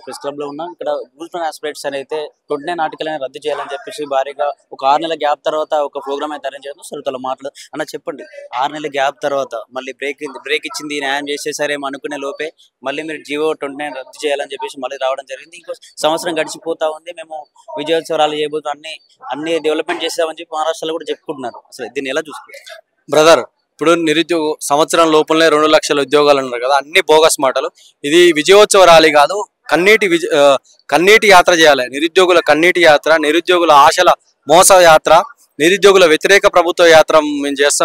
Press club లో ఉన్నాం. ఇక్కడ గ్రూప్ వన్ ఆస్పిరెంట్స్ అని అయితే 29 ఆర్టికల్ రద్దు చేయాలని చెప్పేసి భారీగా ఒక 6 నెలల గ్యాప్ తర్వాత ఒక ప్రోగ్రామ్ అయితే అరేంజ్ చేద్దాం. సరే తల మాట్లాడు అన్న, చెప్పండి. 6 నెలల గ్యాప్ తర్వాత మళ్ళీ బ్రేక్ ఇచ్చింది, న్యాయం చేసేసారేమో అనుకునే లోపే మళ్ళీ మీరు జీవో 29 రద్దు చేయాలని చెప్పేసి మళ్ళీ రావడం జరిగింది. ఇంకో సంవత్సరం గడిచిపోతా ఉంది, మేము విజయోత్సవాలు చేయబోతాం, అన్ని డెవలప్మెంట్ చేసామని చెప్పి మహారాష్ట్రలో కూడా చెప్పుకుంటున్నారు. అసలు దీన్ని ఎలా చూసుకుంటారు బ్రదర్? ఇప్పుడు నిరుద్యోగ సంవత్సరం లోపలనే 2 లక్షల ఉద్యోగాలు అన్నారు కదా, అన్ని బోగస్ మాటలు. ఇది విజయోత్సవ ర్యాలీ కాదు, కన్నీటి యాత్ర చేయాలి. నిరుద్యోగుల కన్నీటి యాత్ర, నిరుద్యోగుల ఆశల మోస యాత్ర, నిరుద్యోగుల వ్యతిరేక ప్రభుత్వ యాత్ర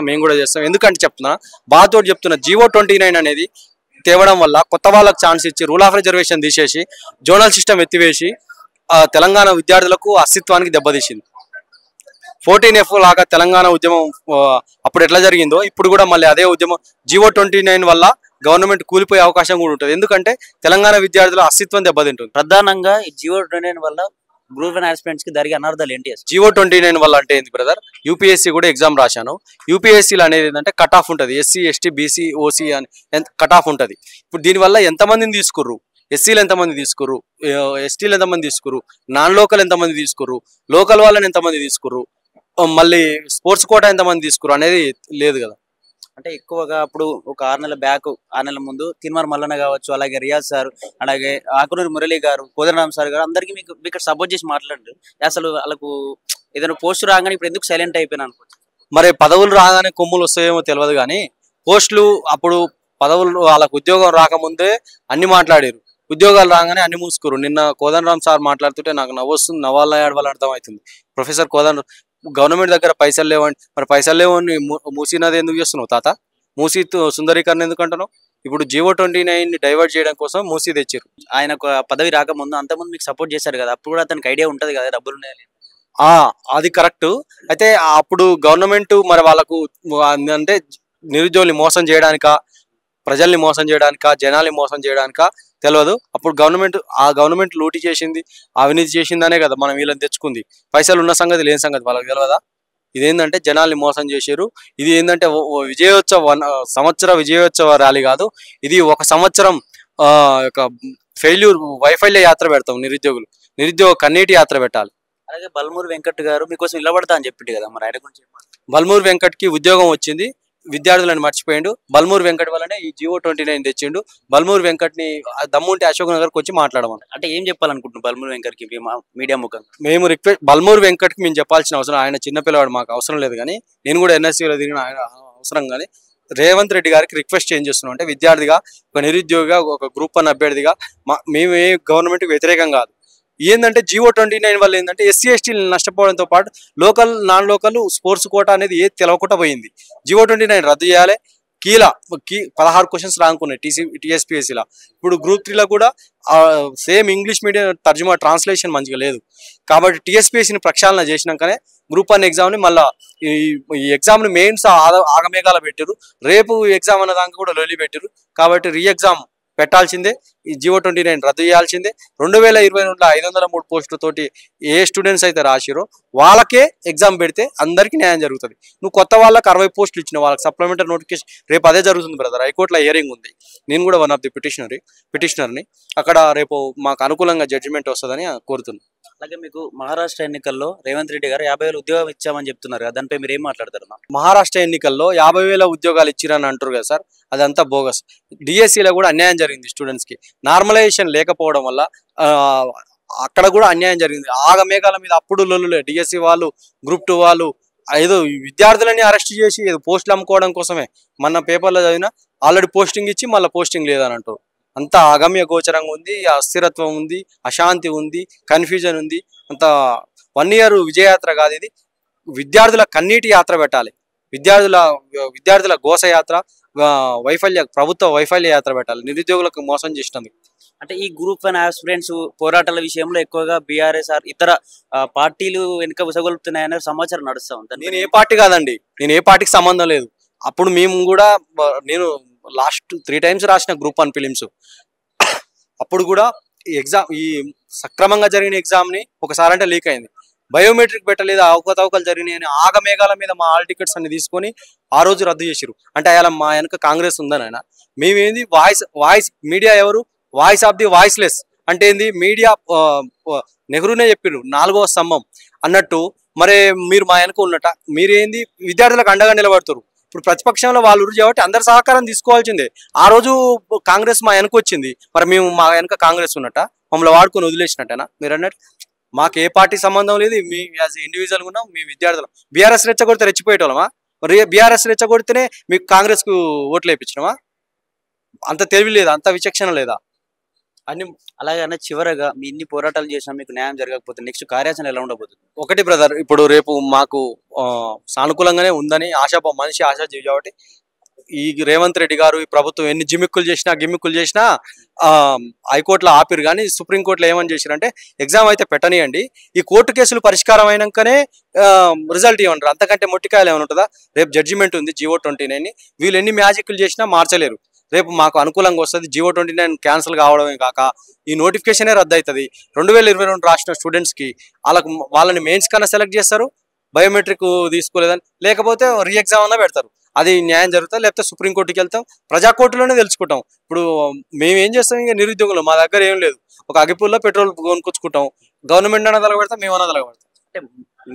మేము కూడా చేస్తాం. ఎందుకంటే చెప్తున్నా, బాధతో చెప్తున్నా, జీవో 29 అనేది తేవడం వల్ల కొత్త వాళ్ళకి ఛాన్స్ ఇచ్చి రూల్ ఆఫ్ రిజర్వేషన్ తీసేసి జోనల్ సిస్టమ్ ఎత్తివేసి తెలంగాణ విద్యార్థులకు అస్తిత్వానికి దెబ్బతీసింది. 14F లాగా తెలంగాణ ఉద్యమం అప్పుడు ఎట్లా జరిగిందో ఇప్పుడు కూడా మళ్ళీ అదే ఉద్యమం జీవో 29 వల్ల గవర్నమెంట్ కూలిపోయే అవకాశం కూడా ఉంటుంది. ఎందుకంటే తెలంగాణ విద్యార్థుల అస్తిత్వం దెబ్బతింటుంది. ప్రధానంగా ఈ జీవో 29 వల్ల గ్రూప్ వన్ ఆస్పిరెంట్స్ కి జరిగే అనర్థాలు ఏంటి? జీవో 29 వల్ల అంటే ఏంటి బ్రదర్? యూపీఎస్సీ కూడా ఎగ్జామ్ రాశాను. యూపీఎస్సీలో అనేది ఏంటంటే కట్ ఆఫ్ ఉంటుంది. ఎస్సీ, ఎస్టీ, బీసీ, ఓసీ అని కట్ ఆఫ్ ఉంటుంది. ఇప్పుడు దీనివల్ల ఎంతమందిని తీసుకుర్రు, ఎస్సీలు ఎంతమంది తీసుకుర్రు, ఎస్టీలు ఎంతమంది తీసుకుర్రు, నాన్ లోకల్ ఎంతమంది తీసుకుర్రు, లోకల్ వాళ్ళని ఎంతమంది తీసుకుర్రు, మళ్ళీ స్పోర్ట్స్ కోటా ఎంతమంది తీసుకుర్రు అనేది లేదు కదా. అంటే ఎక్కువగా అప్పుడు ఒక 6 నెలల ముందు తిరుమల మల్లన్న కావచ్చు, అలాగే రియాజ్ సార్, అలాగే ఆకునూరు మురళి గారు, కోదండరామ్ సార్ గారు అందరికీ మీకు సపోర్ట్ చేసి మాట్లాడారు. అసలు వాళ్ళకు ఏదైనా పోస్ట్ రాగానే ఇప్పుడు ఎందుకు సైలెంట్ అయిపోయినా అనుకోవచ్చు. మరి పదవులు రాగానే కొమ్ములు వస్తాయేమో తెలియదు, కానీ పోస్టులు అప్పుడు పదవులు వాళ్ళకు ఉద్యోగం రాకముందే అన్ని మాట్లాడారు. ఉద్యోగాలు రాగానే అన్ని మూసుకురు. నిన్న కోదండరామ్ సార్ మాట్లాడుతుంటే నాకు నవ్వొస్తుంది, నవ్వాలని ఏడవాలని అర్థమవుతుంది. ప్రొఫెసర్ కోదండ గవర్నమెంట్ దగ్గర పైసలు లేవండి, మరి పైసలు లేవని మూసినది ఎందుకు చేస్తున్నావు తాత? మూసి సుందరీకరణ ఎందుకు అంటున్నావు? ఇప్పుడు జీవో 29 డైవర్ట్ చేయడం కోసం మూసి తెచ్చారు. ఆయన పదవి రాకముందు అంతకుముందు మీకు సపోర్ట్ చేశారు కదా, అప్పుడు కూడా అతనికి ఐడియా ఉంటుంది కదా డబ్బులు ఉన్నాయని. అది కరెక్ట్. అయితే అప్పుడు గవర్నమెంట్ మరి వాళ్ళకు అంటే నిరుద్యోగుల్ని మోసం చేయడానిక, ప్రజల్ని మోసం చేయడానిక, జనాల్ని మోసం చేయడానిక తెలియదు. అప్పుడు గవర్నమెంట్ లూటీ చేసింది, అవినీతి చేసిందనే కదా మనం వీళ్ళని తెచ్చుకుంది. పైసలు ఉన్న సంగతి లేని సంగతి వాళ్ళకి తెలియదా? ఇదేంటంటే జనాల్ని మోసం చేశారు. ఇది ఏంటంటే సంవత్సర విజయోత్సవ ర్యాలీ కాదు, ఇది ఒక సంవత్సరం వైఫల్య యాత్ర పెడతాం. నిరుద్యోగ కన్నీటి యాత్ర పెట్టాలి. అలాగే బల్మూరు వెంకట్ గారు మీకోసం నిలబడతా అని చెప్పిండు కదా, మరి ఆయన గురించి బల్మూరు వెంకట్కి ఉద్యోగం వచ్చింది, విద్యార్థులను మర్చిపోయిండు. బల్మూరు వెంకట్ వల్లనే ఈ జీవో 29 తెచ్చిండు. బల్మూరు వెంకట్ని దమ్ముంటే అశోక్ నగర్కి వచ్చి మాట్లాడమని. అంటే ఏం చెప్పాలనుకుంటున్నాం బల్మూరు వెంకట్కి మీడియా ముఖంగా? మేము బల్మూరు వెంకట్కి మేము చెప్పాల్సిన అవసరం, ఆయన చిన్నపిల్లవాడు, మాకు అవసరం లేదు. కానీ నేను కూడా ఎన్ఎస్సీలో తిరిగిన ఆయన అవసరం. కానీ రేవంత్ రెడ్డి గారికి రిక్వెస్ట్ ఏం చేస్తున్నాం అంటే, విద్యార్థిగా, ఒక నిరుద్యోగిగా, ఒక గ్రూప్ 1 అభ్యర్థిగా మేము ఏ గవర్నమెంట్కి వ్యతిరేకం కాదు. ఏంటంటే జీవో 29 వల్ల ఏంటంటే ఎస్సీ ఎస్టీలు నష్టపోవడంతో పాటు local non local sports quota అనేది ఏది తెలవకుండా పోయింది. జీవో 29 రద్దు చేయాలి. 16 క్వశ్చన్స్ రానుకున్నాయి టీఎస్పీఎస్సీలో. ఇప్పుడు గ్రూప్ 3లో కూడా సేమ్ ఇంగ్లీష్ మీడియం తర్జుమా ట్రాన్స్లేషన్ మంచిగా లేదు. కాబట్టి టీఎస్పీఎస్సీని ప్రక్షాళన చేసినాకనే గ్రూప్ 1 ఎగ్జామ్ని మళ్ళీ ఈ ఎగ్జామ్ని మెయిన్స్ ఆగమేఘాలు పెట్టారు. రేపు ఎగ్జామ్ అన్న దానికి కూడా లొల్లి పెట్టారు. కాబట్టి రీ ఎగ్జామ్ పెట్టాల్సిందే. ఈ జీవో 29 రద్దు చేయాల్సిందే. 2022లో 503 పోస్టులతోటి ఏ స్టూడెంట్స్ అయితే రాసిరో వాళ్ళకే ఎగ్జామ్ పెడితే అందరికీ న్యాయం జరుగుతుంది. నువ్వు కొత్త వాళ్ళకి 60 పోస్టులు ఇచ్చిన వాళ్ళకి సప్లిమెంటరీ నోటిఫికేషన్ రేపు అదే జరుగుతుంది బ్రదర్. హైకోర్టులో హియరింగ్ ఉంది. నేను కూడా వన్ ఆఫ్ ది పిటిషనర్ని. అక్కడ రేపు మాకు అనుకూలంగా జడ్జిమెంట్ వస్తుందని కోరుతున్నాను. అలాగే మీకు మహారాష్ట్ర ఎన్నికల్లో రేవంత్ రెడ్డి గారు 50,000 ఉద్యోగం ఇచ్చామని చెప్తున్నారు కదా, దానిపై మీరు ఏం మాట్లాడతారు? మహారాష్ట్ర ఎన్నికల్లో 50,000 ఉద్యోగాలు ఇచ్చిరని అంటారు కదా సార్, అదంతా బోగస్. డిఎస్సీలో కూడా అన్యాయం జరిగింది. స్టూడెంట్స్కి నార్మలైజేషన్ లేకపోవడం వల్ల అక్కడ కూడా అన్యాయం జరిగింది. ఆగమేఘాల మీద అప్పుడు లొల్లులే. డిఎస్సీ వాళ్ళు, గ్రూప్ 2 వాళ్ళు ఏదో విద్యార్థులని అరెస్ట్ చేసి ఏదో పోస్టులు అమ్ముకోవడం కోసమే. మన పేపర్లో చదివినా ఆల్రెడీ పోస్టింగ్ ఇచ్చి మళ్ళీ పోస్టింగ్ లేదని అంటారు. అంత అగమ్య గోచరంగా ఉంది, అస్థిరత్వం ఉంది, అశాంతి ఉంది, కన్ఫ్యూజన్ ఉంది. అంత 1 ఇయర్ విజయయాత్ర కాదు ఇది. విద్యార్థుల కన్నీటి యాత్ర పెట్టాలి. విద్యార్థుల ఘోష యాత్ర, ప్రభుత్వ వైఫల్య యాత్ర పెట్టాలి. నిరుద్యోగులకు మోసం చేసినందుకు. అంటే ఈ గ్రూప్ 1 ఆస్పిరెంట్స్ పోరాటాల విషయంలో ఎక్కువగా బీఆర్ఎస్ ఇతర పార్టీలు వెనుక ఉసగొలుపుతున్నాయనే సమాచారం నడుస్తా ఉంది. నేను ఏ పార్టీ కాదండి, నేను ఏ పార్టీకి సంబంధం లేదు. అప్పుడు మేము కూడా నేను లాస్ట్ 3 times రాసిన గ్రూప్ 1 ఫిలిమ్స్. అప్పుడు కూడా ఈ సక్రమంగా జరిగిన ఎగ్జామ్ని ఒకసారి అంటే లీక్ అయింది. బయోమెట్రిక్ పెట్టలేదు, అవకతవకలు జరిగినాయి అని ఆగమేఘాల మీద మా హాల్ టికెట్స్ అన్ని తీసుకొని ఆ రోజు రద్దు చేసిరు. అంటే అలా మా వెనక కాంగ్రెస్ ఉందని ఆయన. మేమేంది వాయిస్ మీడియా ఎవరు? Voice of the voiceless. అంటే ఏంది మీడియా నెహ్రూనే చెప్పారు 4వ స్తంభం అన్నట్టు. మరి మీరు మా వెనక ఉన్నట మీరేంది విద్యార్థులకు అండగా నిలబడుతారు. ఇప్పుడు ప్రతిపక్షంలో వాళ్ళు కాబట్టి అందరు సహకారం తీసుకోవాల్సిందే. ఆ రోజు కాంగ్రెస్ మా వెనక వచ్చింది, మరి మేము మా వెనక కాంగ్రెస్ ఉన్నట్ట మమ్మల్ని వాడుకొని వదిలేసినట్టేనా మీరు అన్నట్టు? మాకు ఏ పార్టీ సంబంధం లేదు. మీ యాజ్ ఇండివిజువల్గా ఉన్నాం, మీ విద్యార్థులు. బీఆర్ఎస్ రెచ్చగొడితే రెచ్చిపోయేటోళ్ళమా? మరి బీఆర్ఎస్ రెచ్చగొడితేనే మీకు కాంగ్రెస్కు ఓట్లు వేయించినమా? అంత తెలివి లేదా, అంత విచక్షణ లేదా? అన్ని అలాగనే చివరగా మీ ఇన్ని పోరాటాలు చేసినా మీకు న్యాయం జరగకపోతే నెక్స్ట్ కార్యాచరణ ఎలా ఉండబోతుంది? ఒకటి బ్రదర్, ఇప్పుడు రేపు మాకు సానుకూలంగానే ఉందని మనిషి ఆశాజీవి కాబట్టి ఈ రేవంత్ రెడ్డి గారు ఈ ప్రభుత్వం ఎన్ని గిమ్మిక్కులు చేసినా హైకోర్టులో ఆపిరు. కానీ సుప్రీంకోర్టులో ఏమని చేశారంటే ఎగ్జామ్ అయితే పెట్టనియండి, ఈ కోర్టు కేసులు పరిష్కారం అయినాకనే రిజల్ట్ ఇవ్వండి. అంతకంటే మొట్టికాయలు ఏమైనా ఉంటుందా? రేపు జడ్జిమెంట్ ఉంది G/29. వీళ్ళు ఎన్ని మ్యాజిక్లు చేసినా మార్చలేరు. రేపు మాకు అనుకూలంగా వస్తుంది. G/29 క్యాన్సిల్ కావడమే కాక ఈ నోటిఫికేషనే రద్దు అవుతుంది. 2022 రాసిన స్టూడెంట్స్కి వాళ్ళని మెయిన్స్ కన్నా సెలెక్ట్ చేస్తారు, బయోమెట్రిక్ తీసుకోలేదని, లేకపోతే రీ ఎగ్జామ్ అన్నా పెడతారు. అది న్యాయం జరుగుతుంది. లేకపోతే సుప్రీంకోర్టుకి వెళ్తాం, ప్రజాకోర్టులోనే తెలుసుకుంటాం. ఇప్పుడు మేము ఏం చేస్తాం? ఇంకా నిరుద్యోగులు మా దగ్గర ఏం లేదు, ఒక అగిపూల్లో పెట్రోల్ కొనుక్కొచ్చుకుంటాం. గవర్నమెంట్ అన్న తలగబెడతాం, మేమన్నా తలగబెడతాం. అంటే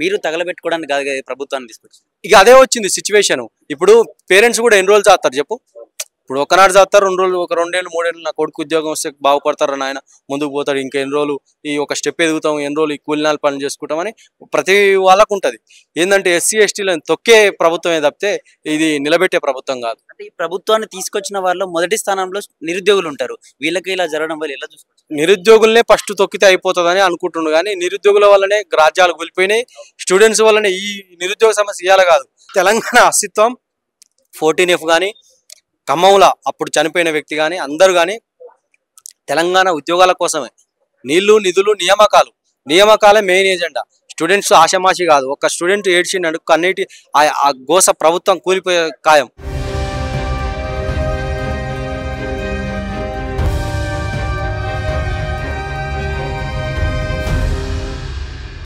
మీరు తగలబెట్టుకోవడానికి కాదు కదా ప్రభుత్వాన్ని తీసుకొచ్చి. ఇక అదే వచ్చింది సిచ్యువేషన్. ఇప్పుడు పేరెంట్స్ కూడా ఎన్ని రోజులు చేస్తారు చెప్పు? ఇప్పుడు ఒకనాడు చేస్తారు, 2 రోజులు, ఒక 2 ఏళ్ళు 3 ఏళ్ళు నా కొడుకు ఉద్యోగం వస్తే బాగుపడతారు అని ఆయన ముందుకు పోతాడు. ఇంకా ఎన్ని రోజులు ఈ ఒక స్టెప్ ఎదుగుతాం, ఎన్ని రోజులు ఈ కూలినాలు పనులు చేసుకుంటామని ప్రతి వాళ్ళకు ఉంటుంది. ఏంటంటే SC STలను తొక్కే ప్రభుత్వమే తప్పితే ఇది నిలబెట్టే ప్రభుత్వం కాదు. అంటే ఈ ప్రభుత్వాన్ని తీసుకొచ్చిన వాళ్ళు మొదటి స్థానంలో నిరుద్యోగులు ఉంటారు. వీళ్ళకి ఇలా జరగడం వల్ల ఎలా చూసుకోవచ్చు? నిరుద్యోగులనే ఫస్ట్ తొక్కితే అయిపోతుందని అనుకుంటుండు, కానీ నిరుద్యోగుల వల్లనే రాజ్యాలు కూలిపోయినాయి. స్టూడెంట్స్ వల్లనే ఈ నిరుద్యోగ సమస్య ఇవాళ కాదు. తెలంగాణ అస్తిత్వం 14F కానీ, ఖమ్మంలో అప్పుడు చనిపోయిన వ్యక్తి కానీ, అందరూ కానీ తెలంగాణ ఉద్యోగాల కోసమే. నీళ్లు, నిధులు, నియామకాలే మెయిన్ ఏజెండా. స్టూడెంట్స్ ఆషామాషి కాదు. ఒక స్టూడెంట్ ఏడ్చిండు కన్నీటి ఆ గోస ప్రభుత్వం కూలిపోయే ఖాయం.